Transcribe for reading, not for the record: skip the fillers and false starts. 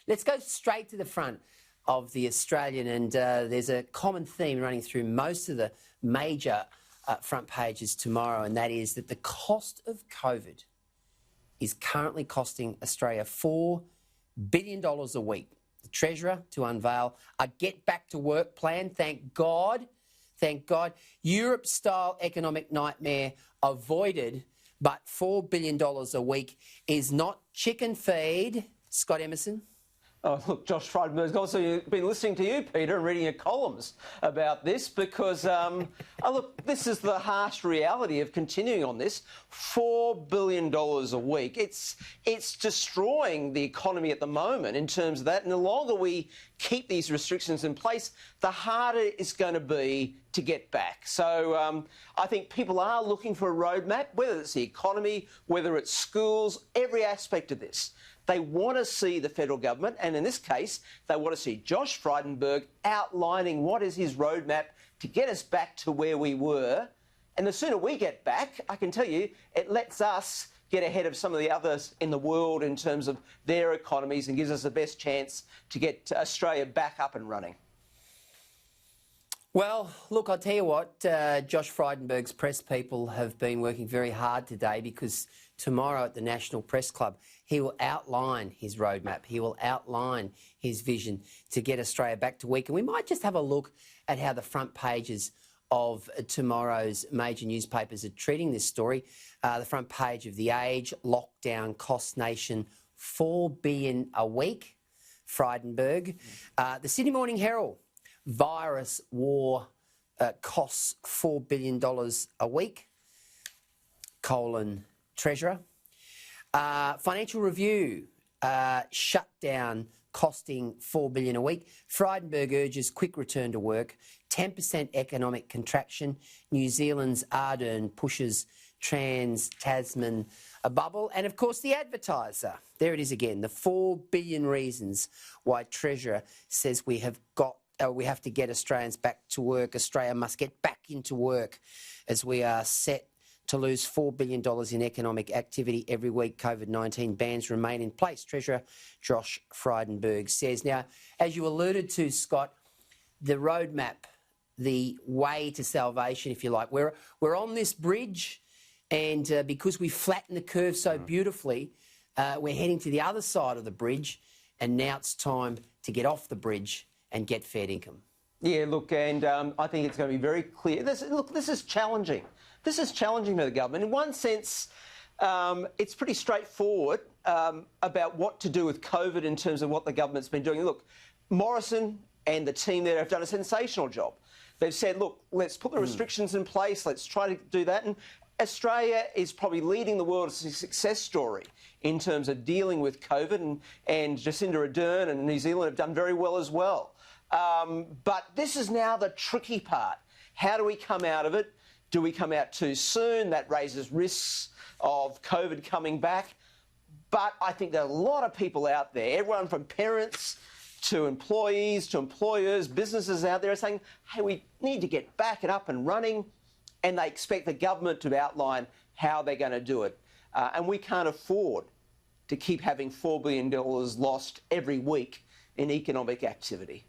Let's go straight to the front of the Australian, and there's a common theme running through most of the major front pages tomorrow, and that is that the cost of COVID is currently costing Australia $4 billion a week. The Treasurer to unveil a get-back-to-work plan. Thank God. Thank God. Europe-style economic nightmare avoided, but $4 billion a week is not chicken feed. Scott Emerson. Oh, look, Josh Frydenberg's also been listening to you, Peter, and reading your columns about this because, look, this is the harsh reality of continuing on this. $4 billion a week. It's destroying the economy at the moment in terms of that. And the longer we keep these restrictions in place, the harder it's going to be to get back. So I think people are looking for a roadmap, whether it's the economy, whether it's schools, every aspect of this. They want to see the federal government, and in this case, they want to see Josh Frydenberg outlining what is his roadmap to get us back to where we were. And the sooner we get back, I can tell you, it lets us get ahead of some of the others in the world in terms of their economies and gives us the best chance to get Australia back up and running. Well, look, I'll tell you what, Josh Frydenberg's press people have been working very hard today because tomorrow at the National Press Club, he will outline his roadmap. He will outline his vision to get Australia back to week. And we might just have a look at how the front pages of tomorrow's major newspapers are treating this story. The front page of The Age, lockdown costs nation $4 billion a week, Frydenberg. The Sydney Morning Herald, virus war costs $4 billion a week, Treasurer. Financial Review, shutdown costing $4 billion a week. Frydenberg urges quick return to work. 10% economic contraction. New Zealand's Ardern pushes Trans-Tasman a bubble. And, of course, The Advertiser. There it is again, the 4 billion reasons why Treasurer says we have to get Australians back to work. Australia must get back into work as we are set to lose $4 billion in economic activity every week. COVID-19 bans remain in place, Treasurer Josh Frydenberg says. Now, as you alluded to, Scott, the roadmap, the way to salvation, if you like, we're on this bridge, and because we flatten the curve so beautifully, we're heading to the other side of the bridge, and now it's time to get off the bridge and get fair income. Yeah, look, and I think it's going to be very clear. This is challenging. This is challenging to the government. In one sense, it's pretty straightforward about what to do with COVID in terms of what the government's been doing. Look, Morrison and the team there have done a sensational job. They've said, look, let's put the restrictions in place, let's try to do that. And Australia is probably leading the world as a success story in terms of dealing with COVID, and Jacinda Ardern and New Zealand have done very well as well. But this is now the tricky part. How do we come out of it? Do we come out too soon? That raises risks of COVID coming back. But I think there are a lot of people out there, everyone from parents to employees to employers, businesses out there are saying, hey, we need to get back and up and running, and they expect the government to outline how they're going to do it. And we can't afford to keep having $4 billion lost every week in economic activity.